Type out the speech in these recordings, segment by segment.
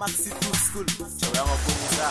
Maxi Tool School. Tu vas reconnaître ça.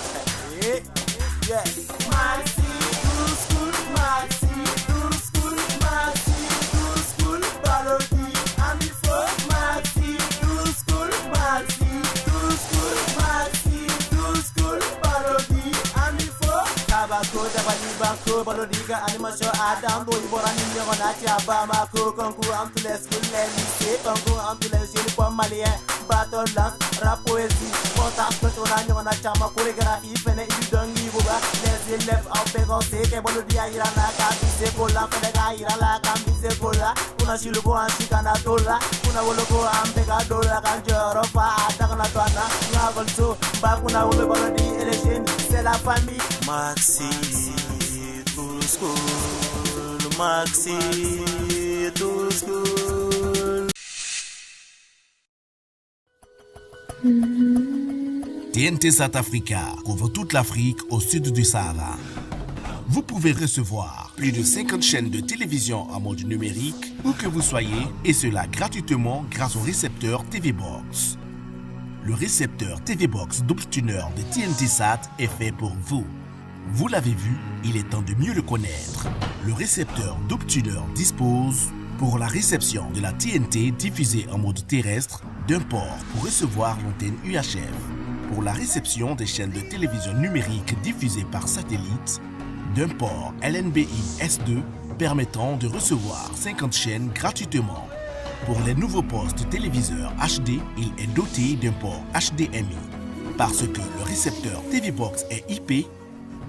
Yeah. Maxi Tool School, Maxi Tool School, Maxi Tool School, Balodi, Amifo, Maxi Tool School, Maxi Tool School, Maxi Tool School, Balodi, Amifo. Tabako, Tabani Banco, Balodiga, Animation, Adam, Boiborani, Yoronati, Abamako, Concours, Amtule School, lycée, Concours, Amtule, Uniforme Malien, Battle Dance, Rap Poésie, Montage, Petonani, on a Chama, Chorégraphie, Fene, Idongi, Boga, les élèves en pégancé, Kebolodi, Irana, Kabise, Bola, Fedega, Irala, Kabise, Bola, Una Shilugo, Antikana, Dola, Una Wologo, Ampega, Dola, Kanjorofa, Atakana, Tuana, Navolso, Bakuna, Bolodi, Election, c'est la famille. Maxi Tool School, Maxi Tool School. TNT South Africa couvre toute l'Afrique au sud du Sahara. Vous pouvez recevoir plus de 50 chaînes de télévision en mode numérique où que vous soyez, et cela gratuitement grâce au récepteur TV Box. Le récepteur TV Box double tuner de TNT Sat est fait pour vous. Vous l'avez vu, il est temps de mieux le connaître. Le récepteur double tuner dispose pour la réception de la TNT diffusée en mode terrestre d'un port pour recevoir l'antenne UHF, pour la réception des chaînes de télévision numérique diffusées par satellite, d'un port LNBI S2 permettant de recevoir 50 chaînes gratuitement. Pour les nouveaux postes téléviseurs HD, il est doté d'un port HDMI. Parce que le récepteur TV Box est IP,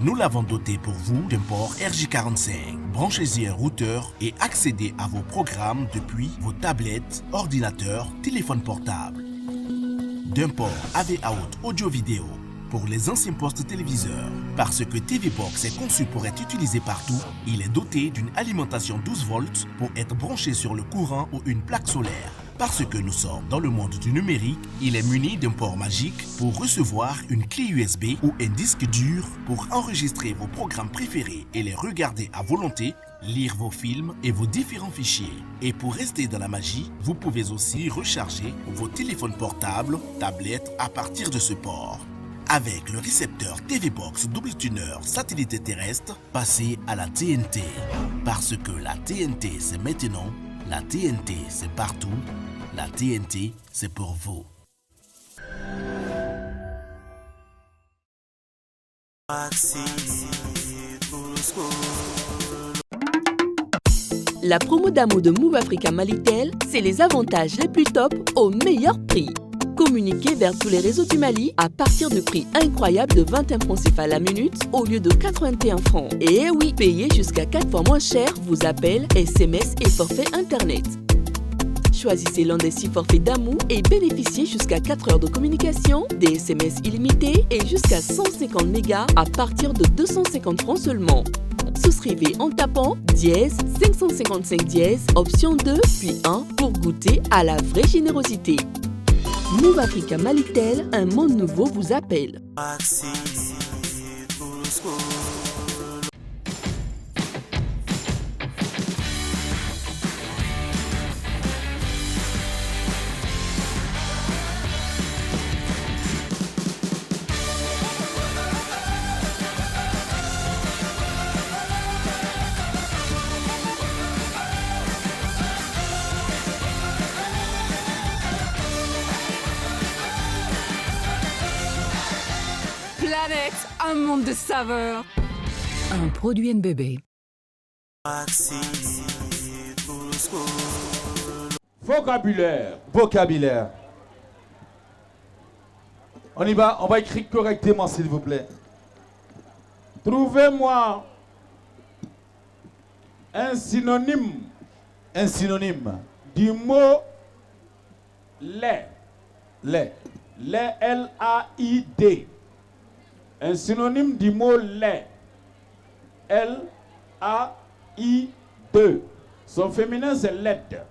nous l'avons doté pour vous d'un port RJ45. Branchez-y un routeur et accédez à vos programmes depuis vos tablettes, ordinateurs, téléphones portables. D'un port AV Out audio-vidéo pour les anciens postes téléviseurs. Parce que TV Box est conçu pour être utilisé partout, il est doté d'une alimentation 12 volts pour être branché sur le courant ou une plaque solaire. Parce que nous sommes dans le monde du numérique, il est muni d'un port magique pour recevoir une clé USB ou un disque dur pour enregistrer vos programmes préférés et les regarder à volonté, lire vos films et vos différents fichiers. Et pour rester dans la magie, vous pouvez aussi recharger vos téléphones portables, tablettes à partir de ce port. Avec le récepteur TV Box double tuner satellite et terrestre, passez à la TNT. Parce que la TNT c'est maintenant, la TNT c'est partout, la TNT c'est pour vous. La promo d'amour de Move Africa Malitel, c'est les avantages les plus top au meilleur prix. Communiquez vers tous les réseaux du Mali à partir de prix incroyables de 21 francs CFA la minute au lieu de 81 francs. Et oui, payez jusqu'à 4 fois moins cher vos appels, SMS et forfaits Internet. Choisissez l'un des 6 forfaits d'amour et bénéficiez jusqu'à 4 heures de communication, des SMS illimités et jusqu'à 150 mégas à partir de 250 francs seulement. Souscrivez en tapant dièse 555 dièse, option 2 puis 1 pour goûter à la vraie générosité. Move Africa Malitel, un monde nouveau vous appelle. Planète, un monde de saveurs. Un produit NBB. Vocabulaire. Vocabulaire. On y va, on va écrire correctement s'il vous plaît. Trouvez-moi un synonyme. Un synonyme. Du mot lait. Lait. Lait, L-A-I-D. Un synonyme du mot lait. L-A-I-D. Son féminin, c'est laide.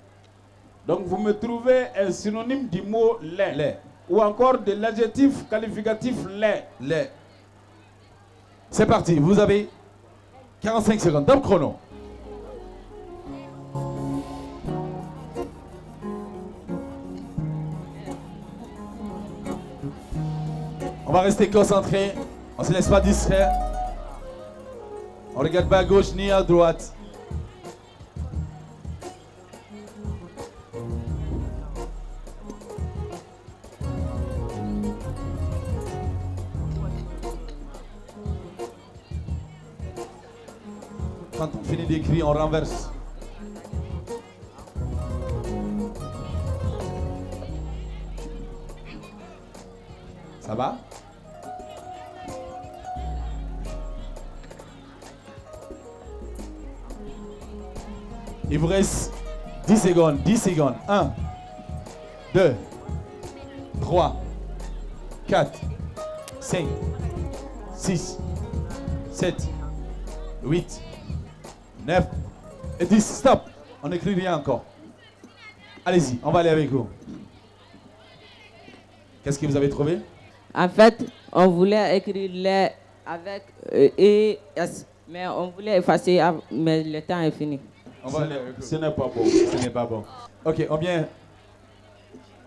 Donc, vous me trouvez un synonyme du mot lait. Lait. Ou encore de l'adjectif qualificatif lait. Lait. C'est parti, vous avez 45 secondes. Top chrono. On va rester concentré. On ne se laisse pas distraire. On ne regarde pas à gauche ni à droite. Quand on finit d'écrire, on renverse. Ça va? Il vous reste 10 secondes. 10 secondes. 1, 2, 3, 4, 5, 6, 7, 8, 9 et 10. Stop. On n'écrit rien encore. Allez-y, on va aller avec vous. Qu'est-ce que vous avez trouvé? En fait, on voulait écrire les avec E, S, mais on voulait effacer, mais le temps est fini. On va aller avec vous. Ce n'est pas bon. Ce n'est pas bon. Ok, on vient.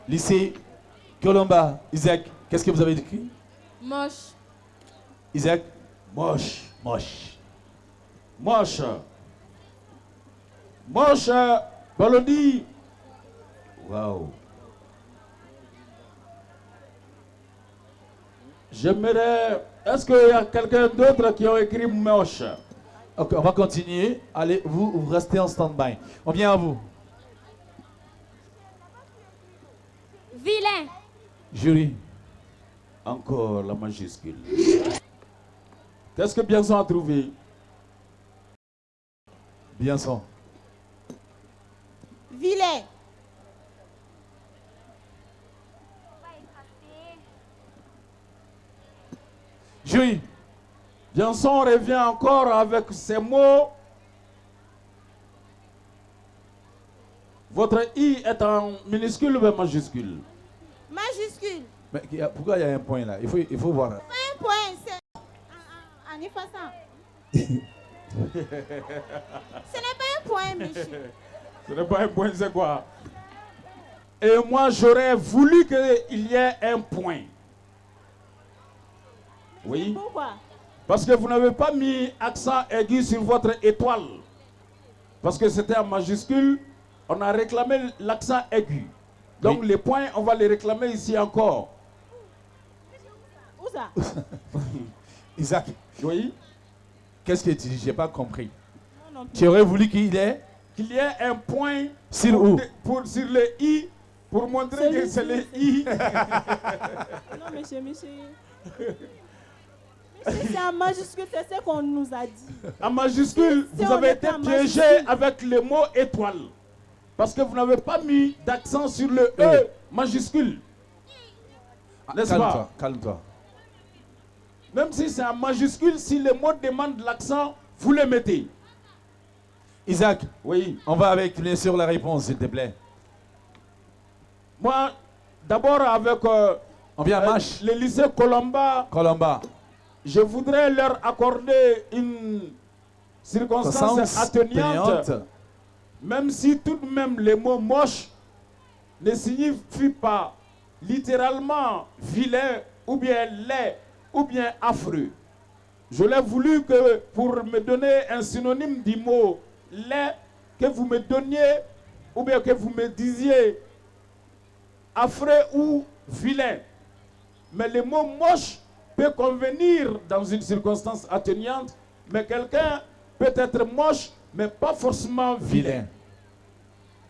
Lycée Colomba. Isaac, qu'est-ce que vous avez écrit? Moche. Isaac? Moche. Moche. Moche. Moche. Balodi. Waouh. J'aimerais. Est-ce qu'il y a quelqu'un d'autre qui a écrit moche? Ok, on va continuer. Allez, vous restez en stand-by. On vient à vous. Vilain. Jury. Encore la majuscule. Qu'est-ce que Bienson a trouvé? Bienson. Vilain. Jury. Bienson revient encore avec ces mots. Votre I est en minuscule ou en majuscule? Majuscule. Mais pourquoi il y a un point là? Il faut voir. Un point, c'est en effaçant. Ce n'est pas un point, monsieur. Ce n'est pas un point, c'est quoi? Et moi, j'aurais voulu qu'il y ait un point. Oui. Pourquoi? Parce que vous n'avez pas mis accent aigu sur votre étoile. Parce que c'était en majuscule, on a réclamé l'accent aigu. Donc Oui. les points, on va les réclamer ici encore. Où ça? Isaac, Oui. qu'est-ce que tu dis? J'ai pas compris. Non, non plus. Tu aurais voulu qu'il ait Qu'il y ait un point sur où? sur le I pour montrer que c'est le I. Non, monsieur. Monsieur, c'est en majuscule, c'est ce qu'on nous a dit. En majuscule, Si vous on avez était été en piégé majuscule. avec le mot étoile. Parce que vous n'avez pas mis d'accent sur le E majuscule. N'est-ce pas? Calme-toi, calme-toi. Même si c'est en majuscule, si le mot demande l'accent, vous le mettez. Isaac, Oui. on va avec bien sûr la réponse, s'il te plaît. Moi, d'abord avec On vient à Mâche. le lycée Colomba, Colomba. je voudrais leur accorder une circonstance atténuante. Même si tout de même le mot moche ne signifie pas littéralement vilain ou bien laid ou bien affreux. Je l'ai voulu que pour me donner un synonyme du mot laid, que vous me donniez ou bien que vous me disiez affreux ou vilain. Mais le mot moche peut convenir dans une circonstance atténuante, mais quelqu'un peut être moche, mais pas forcément vilain.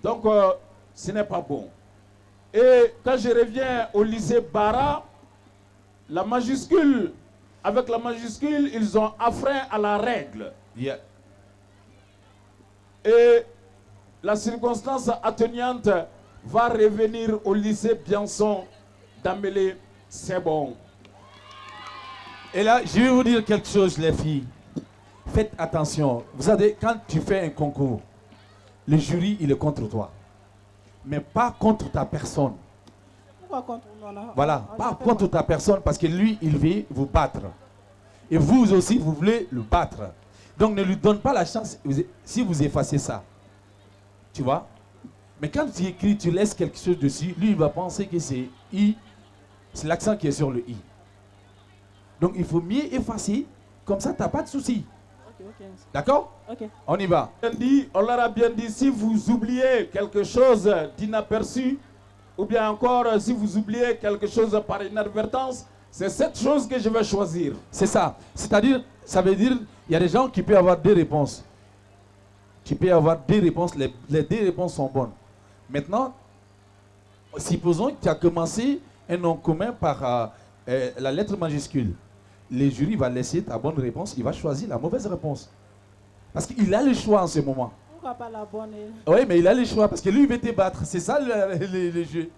Donc, ce n'est pas bon. Et quand je reviens au lycée Bara, la majuscule, avec la majuscule, ils ont affreint à la règle. Yeah. Et la circonstance atténuante va revenir au lycée Bienson d'Amélie. C'est bon. Et là, je vais vous dire quelque chose, les filles. Faites attention. Vous savez, quand tu fais un concours, le jury, il est contre toi. Mais pas contre ta personne. Pourquoi contre nous? Voilà, pas contre ta personne, parce que lui, il veut vous battre. Et vous aussi, vous voulez le battre. Donc ne lui donne pas la chance si vous effacez ça. Tu vois? Mais quand tu écris, tu laisses quelque chose dessus, lui, il va penser que c'est I. C'est l'accent qui est sur le I. Donc il faut mieux effacer, comme ça tu n'as pas de soucis. Ok, ok. D'accord? Ok. On y va. On leur a bien dit, si vous oubliez quelque chose d'inaperçu, ou bien encore si vous oubliez quelque chose par inadvertance, c'est cette chose que je vais choisir. C'est ça. C'est-à-dire, ça veut dire, il y a des gens qui peuvent avoir deux réponses. Tu peux avoir deux réponses, les deux réponses sont bonnes. Maintenant, supposons que tu as commencé un nom commun par la lettre majuscule. Le jury va laisser ta bonne réponse, il va choisir la mauvaise réponse. Parce qu'il a le choix en ce moment. Pourquoi pas la bonne? Oui, mais il a le choix parce que lui, il veut te battre. C'est ça le jeu.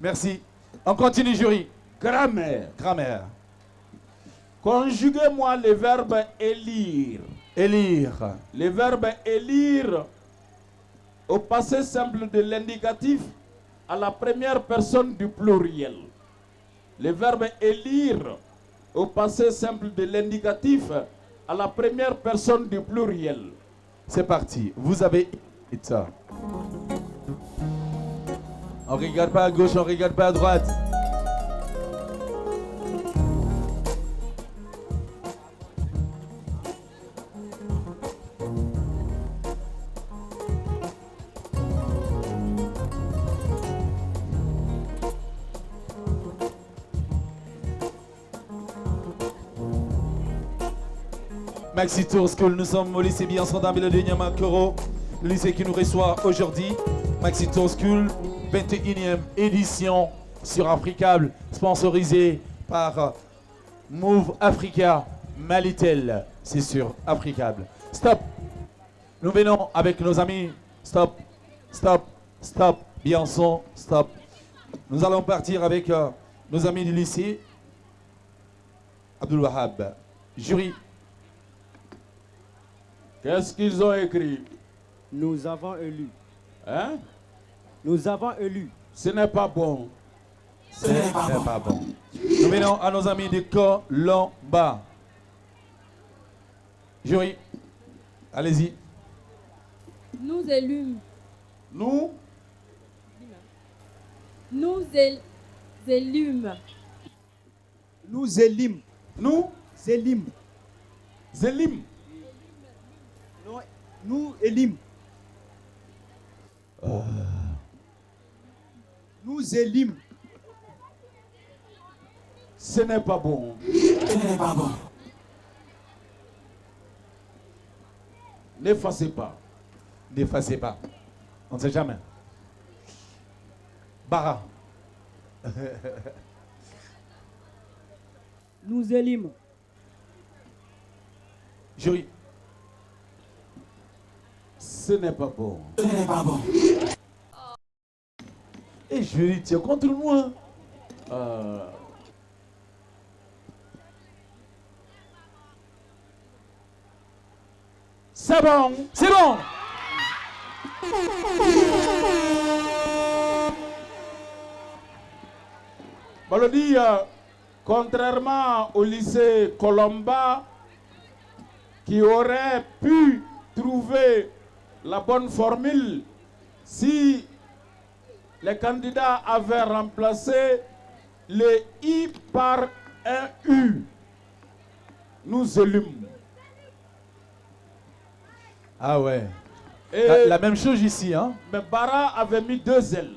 Merci. On continue, jury. Grammaire. Grammaire. Conjuguez-moi le verbe élire. Élire. Le verbe élire au passé simple de l'indicatif à la première personne du pluriel. Le verbe élire au passé simple de l'indicatif à la première personne du pluriel. C'est parti. Vous avez ça. On ne regarde pas à gauche, on ne regarde pas à droite. Maxi Tour School, nous sommes au lycée Bienson-Dambe de Niamakoro, le lycée qui nous reçoit aujourd'hui. Maxi Tour School, 21e édition sur Africable, sponsorisé par Move Africa Malitel. C'est sur Africable. Stop. Nous venons avec nos amis. Stop, stop, stop. Bienson, stop. Nous allons partir avec nos amis du lycée. Abdul Wahab. Jury. Qu'est-ce qu'ils ont écrit? Nous avons élu. Hein? Nous avons élu. Ce n'est pas bon. Ce n'est pas bon. Nous venons à nos amis de Colomba. Jury, allez-y. Nous élûmes. Nous? Nous élûmes. Nous élîmes. Nous? Zélim. Zélim. Non, nous élîmes. Nous élîmes. Ce n'est pas bon. Ce n'est pas bon. N'effacez pas. N'effacez pas. On ne sait jamais. Bara. Nous élîmes. Jury. Ce n'est pas bon. Ce n'est pas bon. Et jury, tu es contre moi. C'est bon. C'est bon. Balodi, contrairement au lycée Colomba, qui aurait pu trouver la bonne formule si les candidats avaient remplacé le I par un U. Nous élûmes. Ah ouais. Et La même chose ici, hein? mais Bara avait mis 2 L.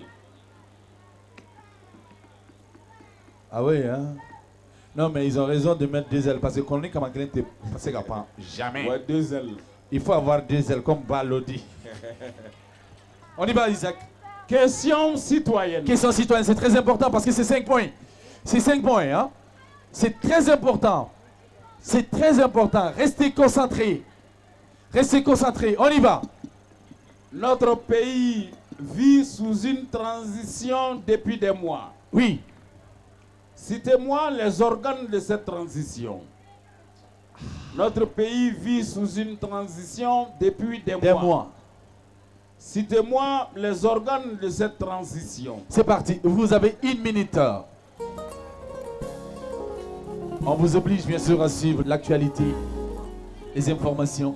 Ah ouais, hein? Non, mais ils ont raison de mettre 2 ailes parce que quand on est comme un client, c'est capable. Jamais. Ouais, 2 L. Il faut avoir 2 ailes comme Balodi. On y va, Isaac. Question citoyenne. Question citoyenne, c'est très important parce que c'est 5 points. C'est 5 points, hein? C'est très important. C'est très important. Restez concentrés. Restez concentrés. On y va. Notre pays vit sous une transition depuis des mois. Oui. Citez-moi les organes de cette transition. Notre pays vit sous une transition depuis des mois. Citez-moi les organes de cette transition. C'est parti. Vous avez 1 minute. On vous oblige bien sûr à suivre l'actualité, les informations.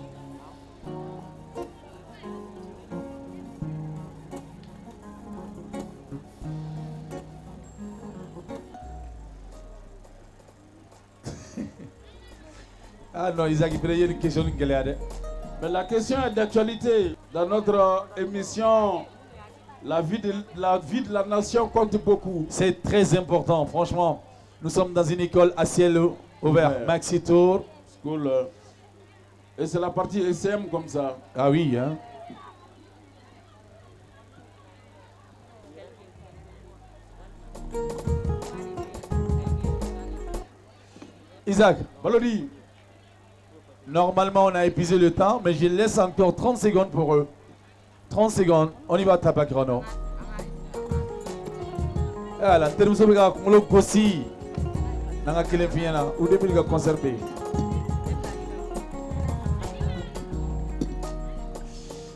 Ah non, Isaac, il y a une question qui est. Mais la question est d'actualité. Dans notre émission, la vie de la nation compte beaucoup. C'est très important, franchement. Nous sommes dans une école à ciel ouvert. Ouais. Maxi Tour. School, et c'est la partie SM comme ça. Ah oui, hein. Isaac, Valori, normalement on a épuisé le temps, mais je laisse encore 30 secondes pour eux. 30 secondes, on y va taper chrono. Ah là, nous sommes aussi. Nous avons ou depuis le conservé.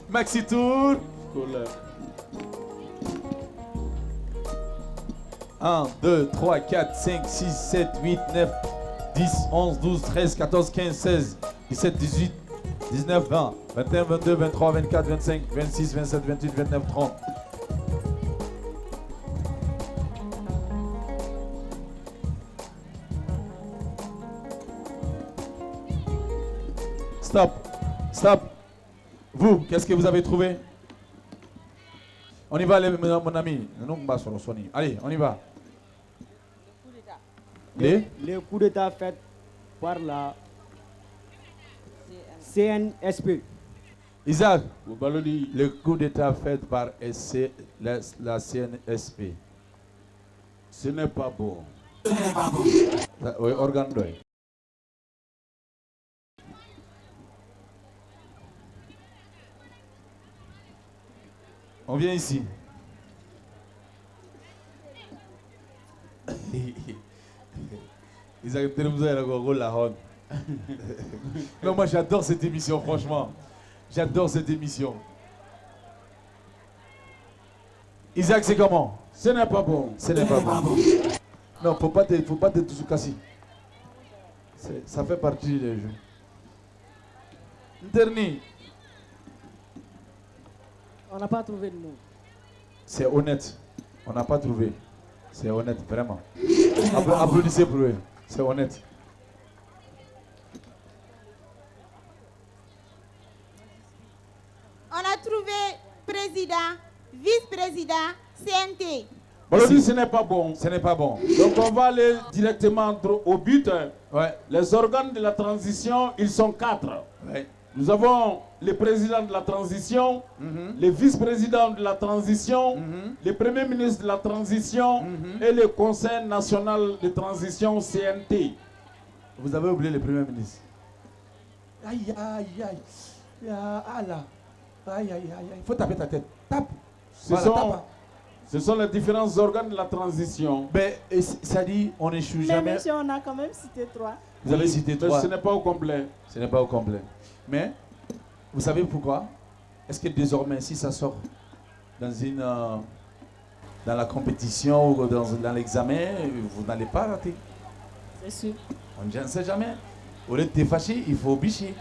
Maxi Tour. school, 1, 2, 3, 4, 5, 6, 7, 8, 9, 10, 11, 12, 13, 14, 15, 16, 17, 18, 19, 20, 21, 22, 23, 24, 25, 26, 27, 28, 29, 30. Stop. Stop. Vous, qu'est-ce que vous avez trouvé? On y va, mon ami. Allez, on y va. Le coup d'État fait par la CNSP. Isaac, Valori, le coup d'État fait par la CNSP. ce n'est pas bon. Oui, organe d'oeil. On vient ici. Isaac, non, moi j'adore cette émission, franchement. J'adore cette émission. Isaac, c'est comment? Ce n'est pas bon. Ce n'est pas bon. Non, faut pas te tout casser. Ça fait partie des jeux. Dernier. On n'a pas trouvé de mot. C'est honnête. On n'a pas trouvé. C'est honnête, vraiment. Applaudissez pour eux. C'est honnête. On a trouvé président, vice-président, CNT. Valori, ce n'est pas bon. Ce n'est pas bon. Donc on va aller directement au but. Ouais. Les organes de la transition, ils sont 4. Ouais. Nous avons le président de la transition, le vice-président de la transition, le premier ministre de la transition et le conseil national de transition CNT. Vous avez oublié le premier ministre. Aïe, aïe, aïe. Ah là. Aïe, aïe, aïe, aïe. Il faut taper ta tête. Tape. Ce sont les différents organes de la transition. Mais ça dit, on n'échoue Mais jamais. monsieur, on a quand même cité 3. Vous avez cité Mais 3. ce n'est pas au complet. Ce n'est pas au complet. Mais, vous savez pourquoi? Est-ce que désormais, si ça sort dans la compétition ou dans l'examen, vous n'allez pas rater? C'est sûr. On ne sait jamais. Au lieu de te fâcher, il faut bicher.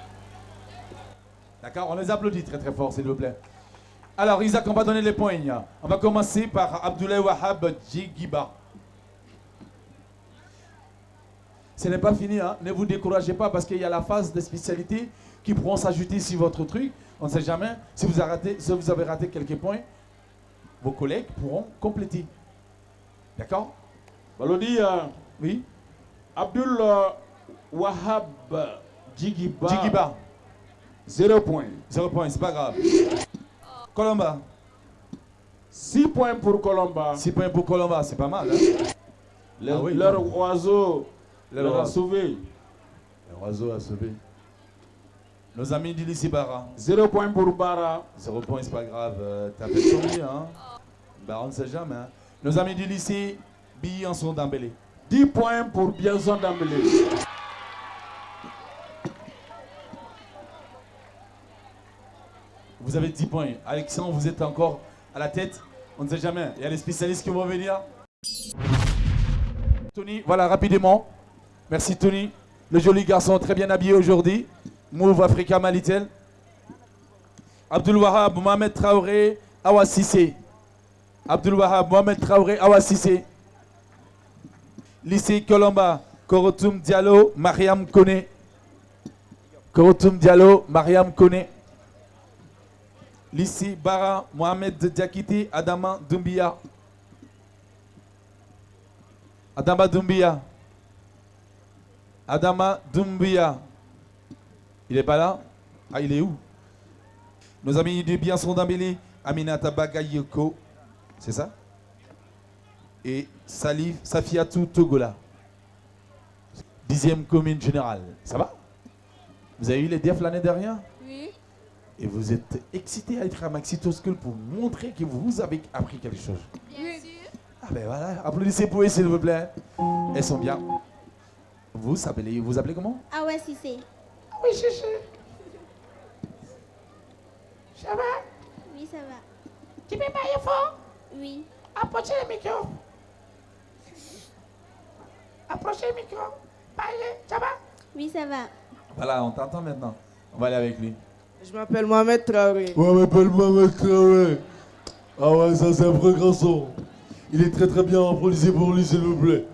D'accord? On les applaudit très très fort, s'il vous plaît. Alors, Isaac, on va donner les points. On va commencer par Abdoulaye Wahab Djigiba. Ce n'est pas fini, hein? Ne vous découragez pas parce qu'il y a la phase de spécialité qui pourront s'ajouter sur votre truc. On ne sait jamais. Si vous avez raté quelques points, vos collègues pourront compléter. D'accord? Valori, oui. Abdul Wahab Djigiba. Djigiba. 0 points. 0 points, c'est pas grave. Colomba. 6 points pour Colomba. 6 points pour Colomba, c'est pas mal. Hein? Leur oiseau leur a sauvé. Leur oiseau a sauvé. Nos amis d'Ilissi Bara. 0 points pour Bara. 0 points, c'est pas grave. T'as fait tourner, hein? Bah, on ne sait jamais. Hein? Nos amis d'Ilissi, Bianson Dambélé. 10 points pour Bianson Dambélé. Vous avez 10 points. Alexandre, vous êtes encore à la tête. On ne sait jamais. Il y a les spécialistes qui vont venir. Tony, voilà, rapidement. Merci, Tony. Le joli garçon, très bien habillé aujourd'hui. Move Africa Malitel. Abdul Wahab, Mohamed Traoré, Awa Sissé. Abdul Wahab, Mohamed Traoré, Awa Sissé. Lycée Colomba, Korotoum Diallo, Mariam Kone. Korotoum Diallo, Mariam Kone. Lycée Bara, Mohamed Diakité, Adama Doumbia. Adama Doumbia. Adama Doumbia. Il est pas là? Ah, il est où? Nos amis du Bienson d'Ambélé, Aminata Bagayoko. C'est ça? Et Salif Safiatou Togola. 10e commune générale. Ça va? Vous avez eu les DEF l'année dernière? Oui. Et vous êtes excité à être à Maxito School pour montrer que vous avez appris quelque chose. Bien sûr. Ah ben voilà, applaudissez pour eux s'il vous plaît. Elles sont bien. Vous appelez comment? Ah ouais, si c'est. Oui, chichi. Ça va? Oui, ça va. Tu peux parler fort? Oui. Approchez le micro. Approchez le micro. Parlez, ça va? Oui, ça va. Voilà, on t'entend maintenant. On va aller avec lui. Je m'appelle Mohamed Traoré. Ouais, je m'appelle Mohamed Traoré. Ah ouais, ça c'est un vrai garçon. Il est très très bien, applaudissez pour lui s'il vous plaît.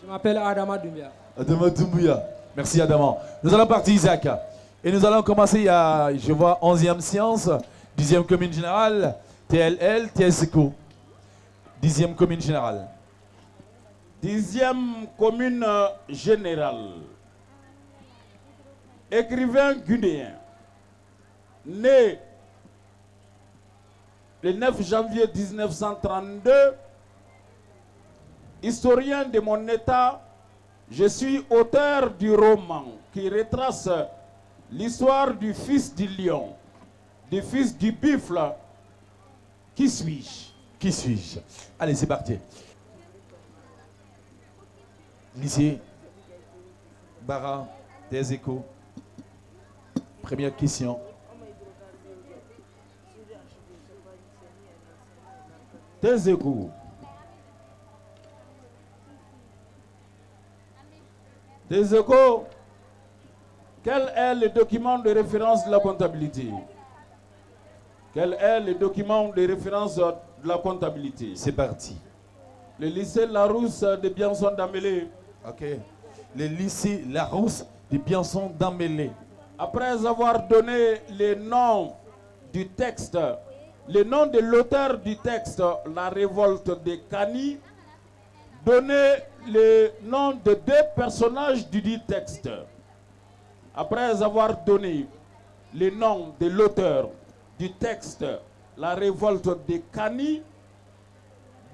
Je m'appelle Adama Doumbia. Adama Doumbia. Merci Adama. Nous allons partir Isaac. Et nous allons commencer à, je vois, 11e science, 10e commune générale, TLL, TSECO. 10e commune générale. 10e commune générale. Écrivain guinéen, né le 9 janvier 1932, historien de mon état, je suis auteur du roman qui retrace l'histoire du fils du lion, du fils du buffle. Qui suis-je? Qui suis-je? Allez, c'est parti. Lycée Bara, des échos. Première question. Tes échos. Tes échos. Quel est le document de référence de la comptabilité? Quel est le document de référence de la comptabilité? C'est parti. Le lycée Larousse de Bienson d'Ambélé. Ok. Le lycée Larousse de Bienson d'Ambélé. Après avoir donné le nom du texte, le nom de l'auteur du texte, La révolte des Kani, donnez le nom de 2 personnages du dit texte. Après avoir donné le nom de l'auteur du texte, La révolte des Kani,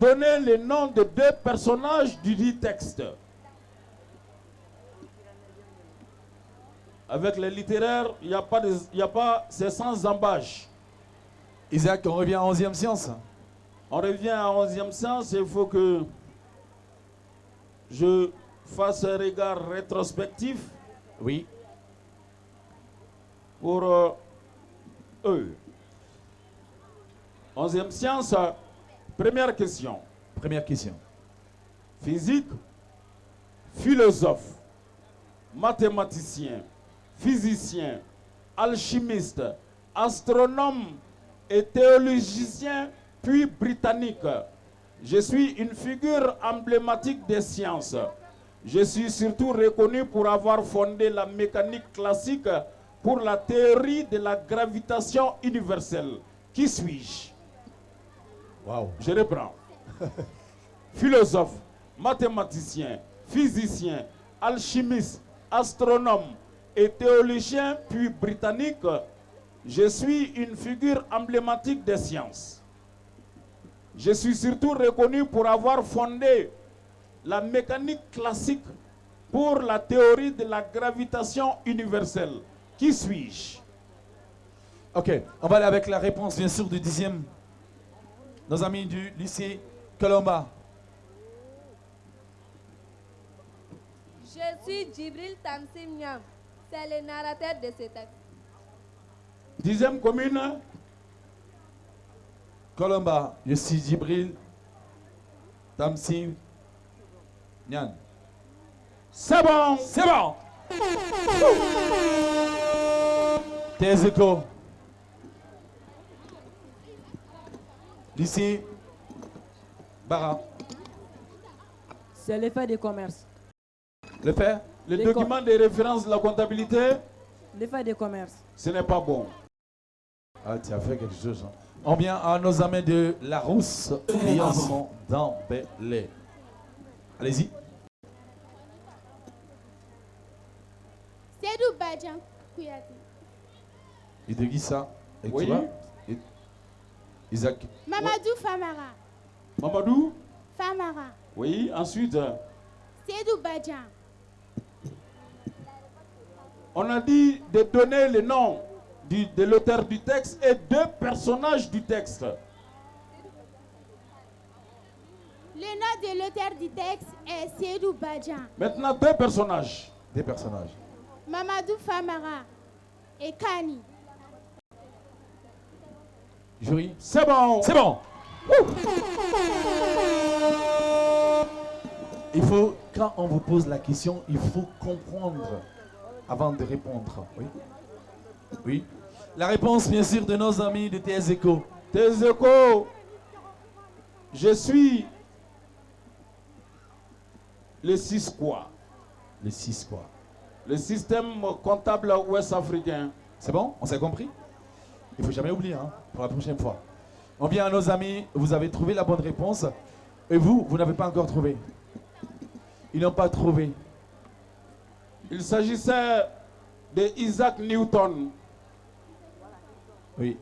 donnez le nom de 2 personnages du dit texte. Avec les littéraires, il n'y a pas, c'est sans embâche. Isaac, on revient à 11e science. On revient à 11e science, il faut que je fasse un regard rétrospectif. Oui. Pour eux. 11e science, première question. Première question. Physique, philosophe, mathématicien, physicien, alchimiste, astronome et théologicien, puis britannique. Je suis une figure emblématique des sciences. Je suis surtout reconnu pour avoir fondé la mécanique classique pour la théorie de la gravitation universelle. Qui suis-je? Wow. Je reprends. Philosophe, mathématicien, physicien, alchimiste, astronome et théologien, puis britannique, je suis une figure emblématique des sciences. Je suis surtout reconnu pour avoir fondé la mécanique classique pour la théorie de la gravitation universelle. Qui suis-je? Ok, on va aller avec la réponse bien sûr du 10e. Nos amis du lycée Colomba. Je suis Djibril Tamsim Niam. C'est le narrateur de ce texte. 10e commune. Colomba, je suis Djibril Tamsim Niam. C'est bon. C'est bon. Tes échos. Lycée Bara. C'est l'effet des commerces. Le fait? Le document de référence de la comptabilité. Les faits de commerce. Ce n'est pas bon. Ah, tu as fait quelque chose. Hein. On vient à nos amis de La Rousse, Biançon, Dambélé. Allez-y. Seydou Badjan Kouyaté. Il te dit ça. Et Oui. tu vois? Isaac. Mamadou Famara. Mamadou? Famara. Oui, ensuite. Seydou Badjan. On a dit de donner le nom de l'auteur du texte et 2 personnages du texte. Le nom de l'auteur du texte est Seydou Badjan. Maintenant, 2 personnages. 2 personnages. Mamadou Famara et Kani. Jury. C'est bon. C'est bon. Il faut, quand on vous pose la question, il faut comprendre avant de répondre. Oui. Oui. La réponse, bien sûr, de nos amis de TS Eco. TS Eco, je suis le 6 quoi? Le 6 quoi? Le système comptable ouest-africain. C'est bon? On s'est compris? Il ne faut jamais oublier, hein, pour la prochaine fois. On vient à nos amis, vous avez trouvé la bonne réponse. Et vous, vous n'avez pas encore trouvé. Ils n'ont pas trouvé. Il s'agissait de Isaac Newton. Oui.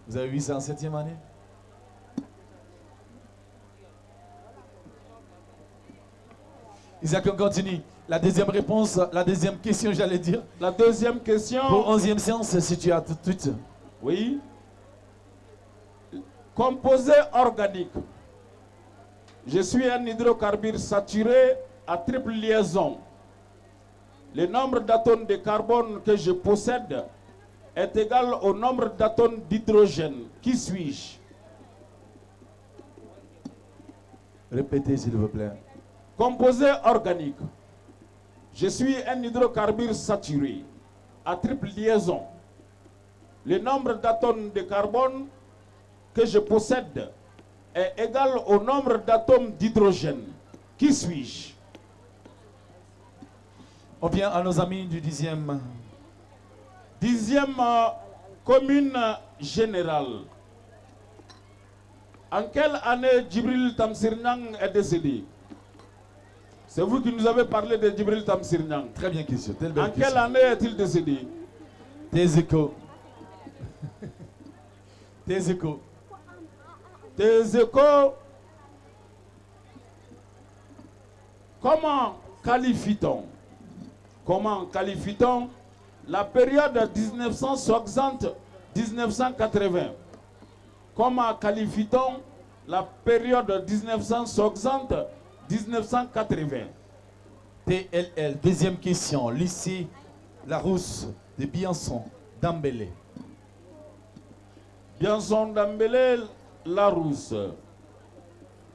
Vous avez vu ça en 7e année? Isaac, on continue. La deuxième réponse, la deuxième question, j'allais dire. La deuxième question. Pour 11e séance, si tu as tout de suite. Oui. Composé organique. Je suis un hydrocarbure saturé à triple liaison. Le nombre d'atomes de carbone que je possède est égal au nombre d'atomes d'hydrogène. Qui suis-je? Répétez, s'il vous plaît. Composé organique. Je suis un hydrocarbure saturé à triple liaison. Le nombre d'atomes de carbone que je possède est égal au nombre d'atomes d'hydrogène. Qui suis-je? On vient à nos amis du 10e. 10e commune générale. En quelle année Djibril Tamsir Niang est décédé? C'est vous qui nous avez parlé de Djibril Tamsir Niang. Très bien question. En quelle année est-il décédé? Tes échos. Tes échos. Tes échos. Comment qualifie-t-on la période 1960-1980? Comment qualifie-t-on la période 1960-1980? TLL, deuxième question. Lycée La Rousse de Biançon, Dambélé. Biançon, Dambélé, La Rousse.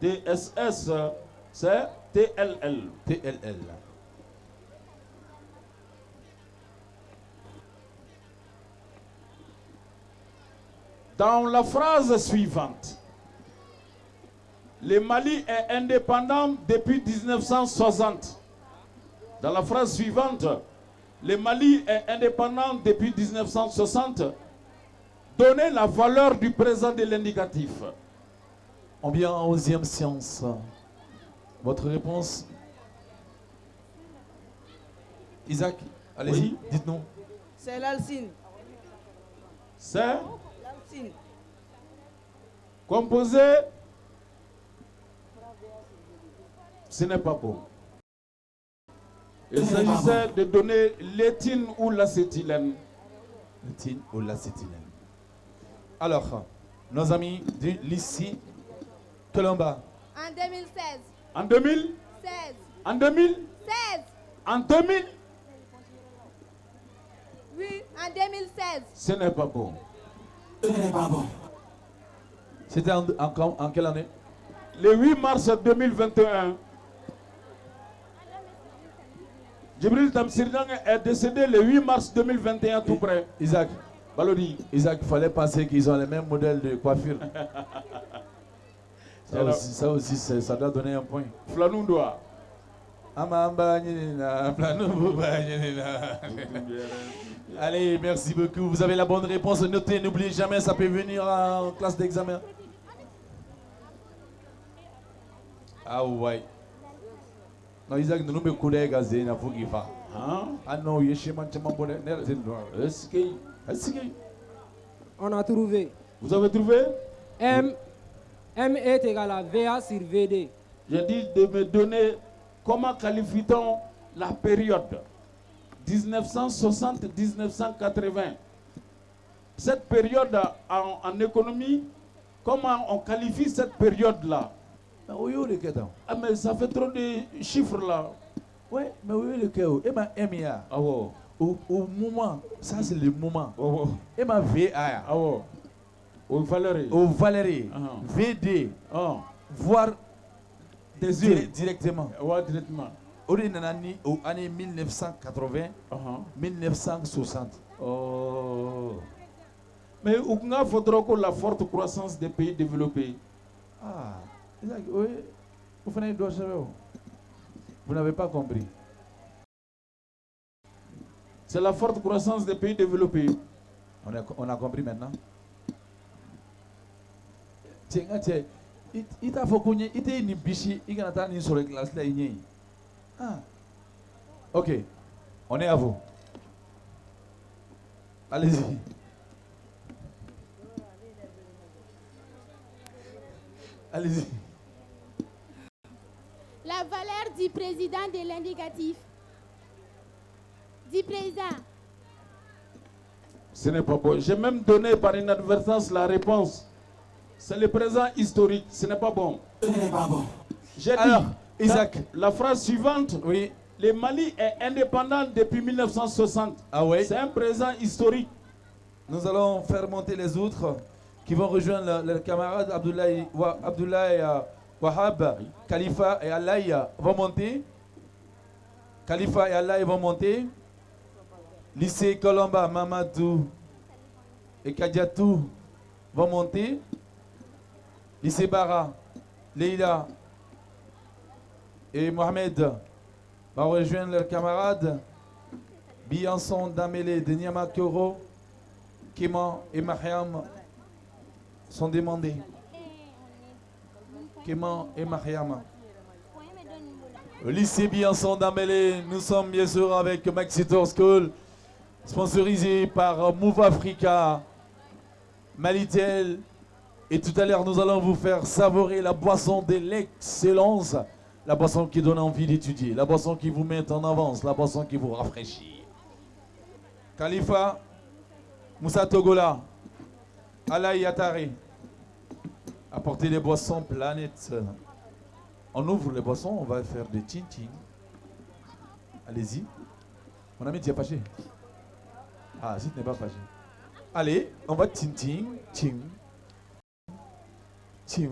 TSS, c'est TLL. TLL. Dans la phrase suivante, le Mali est indépendant depuis 1960. Dans la phrase suivante, le Mali est indépendant depuis 1960. Donnez la valeur du présent de l'indicatif. On vient en 11e séance. Votre réponse? Isaac, allez-y, Oui. dites-nous. C'est l'Alcine. C'est L'Alcine. composé. Ce n'est pas bon. Il s'agissait de donner l'éthine ou l'acétylène. L'éthine ou l'acétylène. Alors, nos amis du lycée Colomba. En 2016. En 2000? 16. En 2000? 16. En 2000? Oui, en 2016. Ce n'est pas bon. C'était en quelle année? Le 8 mars 2021. Djibril Tamsir Niang est décédé le 8 mars 2021 tout près. Isaac. Balodi. Isaac, il fallait penser qu'ils ont le même modèle de coiffure. Ça aussi, ça doit donner un point. Flanoudoua. Allez, merci beaucoup. Vous avez la bonne réponse. Notez, n'oubliez jamais, ça peut venir en classe d'examen. Ah ouais. Non, Isaac, nous sommes collègues à Zéna Fougifa. Ah non, il est chez moi, est-ce que On a trouvé. Vous avez trouvé? M est égal à VA sur VD. J'ai dit de me donner comment qualifie-t-on la période 1960-1980. Cette période en économie, comment on qualifie cette période-là? Ah mais ça fait trop de chiffres là. Ouais, mais oui, le cœur. Et ma MIA. Ah ouais. Au moment, ça c'est le moment. Oh. Et ma VA. Ah ouais. Au Valérie. Au Valérie. VD. Voir des yeux. Directement. Ouais, directement. Au année 1980, 1960. Oh. Mais où faudra que la forte croissance des pays développés? Ah. Oui. Vous n'avez pas compris. C'est la forte croissance des pays développés. On a compris maintenant. Tiens, il t'a fait connaître, il t'a une bichi, il a attendu sur les classes là. Ah. Ok, on est à vous. Allez-y. Allez-y. La valeur du président de l'indicatif. Du président. Ce n'est pas bon. J'ai même donné par inadvertance la réponse. C'est le présent historique. Ce n'est pas bon. Ce n'est pas bon. J'ai dit, Isaac, la phrase suivante. Oui. Le Mali est indépendant depuis 1960. Ah oui. C'est un présent historique. Nous allons faire monter les autres qui vont rejoindre leurs camarades Abdoulaye Wahab, Khalifa et Allah vont monter. Khalifa et Allah vont monter. Lycée Colomba, Mamadou et Kadiatou vont monter. Lycée Bara, Leila et Mohamed vont rejoindre leurs camarades. Bianson, Damele, Denyama Koro, Kéman et Mariam sont demandés. Kéman et Mariam. Au lycée Bianson d'Amélé, nous sommes bien sûr avec Maxitor School, sponsorisé par Move Africa, Malitel. Et tout à l'heure, nous allons vous faire savourer la boisson de l'excellence, la boisson qui donne envie d'étudier, la boisson qui vous met en avance, la boisson qui vous rafraîchit. Khalifa, Moussa Togola, Alaï Yatari, apportez les boissons Planète. On ouvre les boissons, on va faire des chin-chin. Allez-y. Mon ami, tu es fâché? Ah, si tu n'es pas fâché. Allez, on va chin-chin, ching. Ching.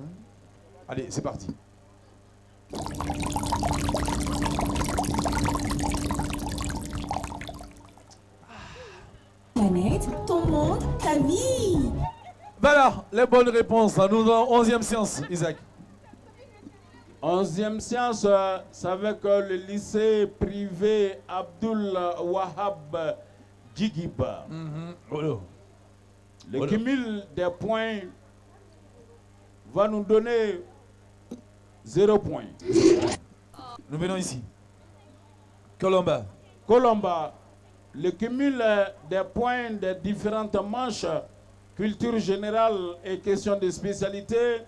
Allez, c'est parti. Planète, ton monde, ta vie. Voilà, les bonnes réponses. Nous avons 11e séance, Isaac. 11e séance, c'est avec le lycée privé Abdul Wahab Djigiba. Le cumul des points va nous donner 0 point. Nous venons ici. Colomba. Colomba. Le cumul des points des différentes manches, culture générale et questions de spécialité,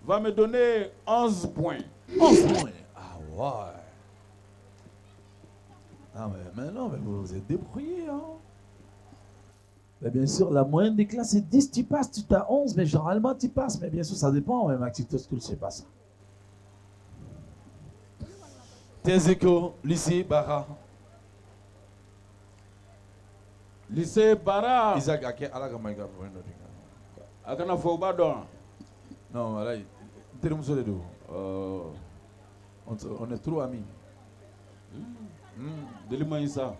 va me donner 11 points. 11 points? Ah ouais. Ah mais non, mais vous vous êtes débrouillés, hein. Mais bien sûr, la moyenne des classes est 10, tu passes, tu as 11, mais généralement tu passes. Mais bien sûr, ça dépend, même Maxitor School, c'est pas ça. Tezeko, lycée Bara. Lycée Bara. Isaac, Akana Fobadon. Non, voilà, on est trop amis. Delimaïsa.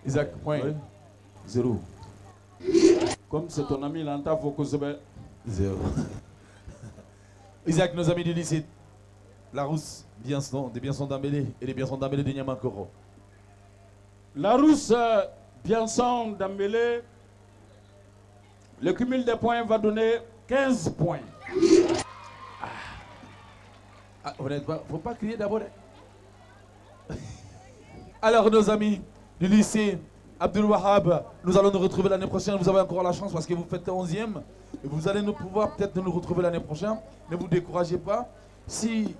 Isaac, point. 0. Comme c'est ton ami, l'anta faut que 0. Isaac, nos amis du lycée Larousse, des Bienson d'Ambélé et des Bienson d'Ambélé de Niamakoro. Larousse, Bienson d'Ambélé, le cumul des points va donner 15 points. Honnêtement, faut pas crier d'abord. Alors, nos amis du lycée Abdul Wahab, nous allons nous retrouver l'année prochaine. Vous avez encore la chance parce que vous faites 11e. Et vous allez nous pouvoir peut-être nous retrouver l'année prochaine. Ne vous découragez pas. Si,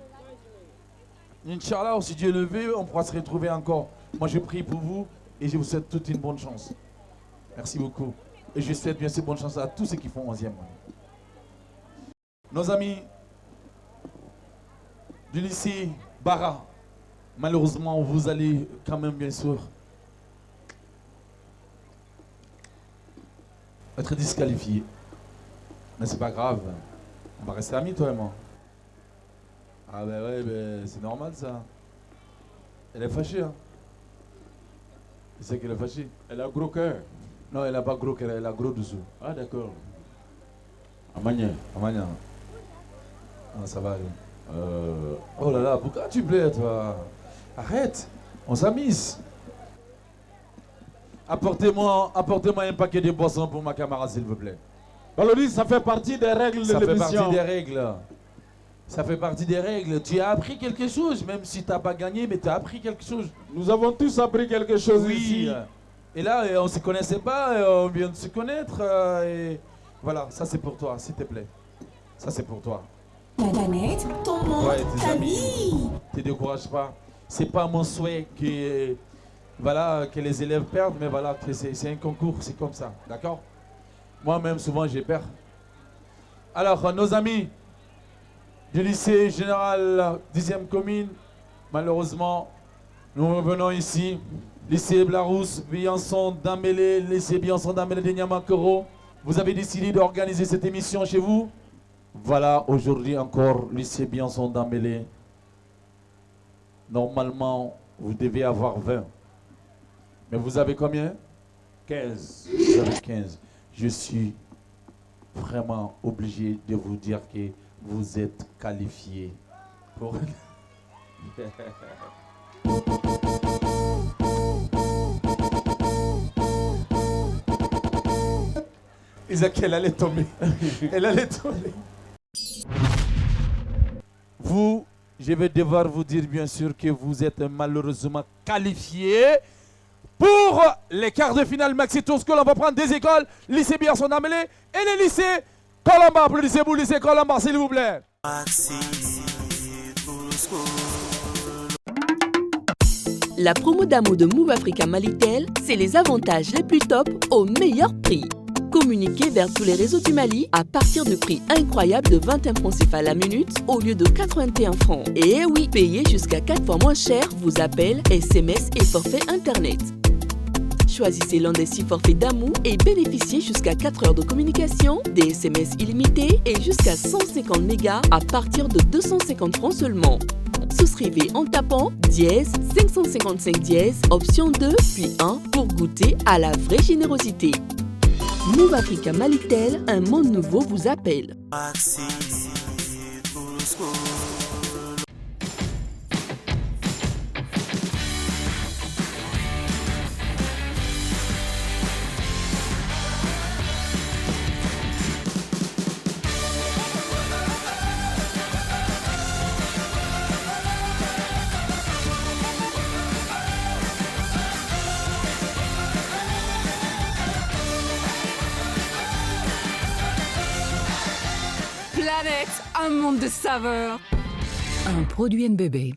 Inch'Allah, si Dieu le veut, on pourra se retrouver encore. Moi, je prie pour vous et je vous souhaite toute une bonne chance. Merci beaucoup. Et je souhaite bien sûr bonne chance à tous ceux qui font 11e. Nos amis du lycée Bara, malheureusement, vous allez quand même bien sûr être disqualifié. Mais c'est pas grave. On va rester amis, toi et moi. Ah ben ouais, c'est normal ça. Elle est fâchée, hein. C'est qu'elle est fâchée. Elle a gros cœur. Non, elle a pas gros cœur, elle a gros dessous. Ah d'accord. Amania. Ah, ça va aller. Oh là là, pourquoi tu plais, toi? Arrête, on s'amuse. Apportez-moi un paquet de boissons pour ma camarade, s'il vous plaît. Valoris, ça fait partie des règles de l'émission. Ça fait partie des règles. Ça fait partie des règles. Tu as appris quelque chose, même si tu n'as pas gagné, mais tu as appris quelque chose. Nous avons tous appris quelque chose ici. Et là, on ne se connaissait pas, on vient de se connaître. Et voilà, ça c'est pour toi, s'il te plaît. Ça c'est pour toi. La planète, ton monde, ta vie. Ne te décourage pas. C'est pas mon souhait que, voilà, que les élèves perdent, mais voilà, c'est un concours, c'est comme ça. D'accord? Moi-même, souvent, j'ai peur. Alors, nos amis du lycée général 10e commune, malheureusement, nous revenons ici. Lycée Blarousse, Biançon d'Ambélé, lycée Biançon d'Ambélé de Niamakoro. Vous avez décidé d'organiser cette émission chez vous? Voilà, aujourd'hui encore, lycée Biançon d'Ambélé. Normalement, vous devez avoir 20. Mais vous avez combien? 15. Vous avez 15. Je suis vraiment obligé de vous dire que vous êtes qualifiés pour... Isaac, elle allait tomber. Elle allait tomber. Vous, je vais devoir vous dire bien sûr que vous êtes malheureusement qualifiés pour les quarts de finale Maxi Tour School. On va prendre des écoles, lycée Biançon d'Ambélé et les lycées Colomba. Applaudissez-vous, lycée Colomba, s'il vous plaît. La promo d'amour de Move Africa Malitel, c'est les avantages les plus top au meilleur prix. Communiquez vers tous les réseaux du Mali à partir de prix incroyables de 21 francs CFA la minute au lieu de 81 francs. Et oui, payez jusqu'à 4 fois moins cher vos appels, SMS et forfaits Internet. Choisissez l'un des 6 forfaits d'amour et bénéficiez jusqu'à 4 heures de communication, des SMS illimités et jusqu'à 150 mégas à partir de 250 francs seulement. Souscrivez en tapant dièse 555 dièse, option 2 puis 1 pour goûter à la vraie générosité. Move Africa Malitel, un monde nouveau vous appelle. Planète, un monde de saveurs. Un produit NBB.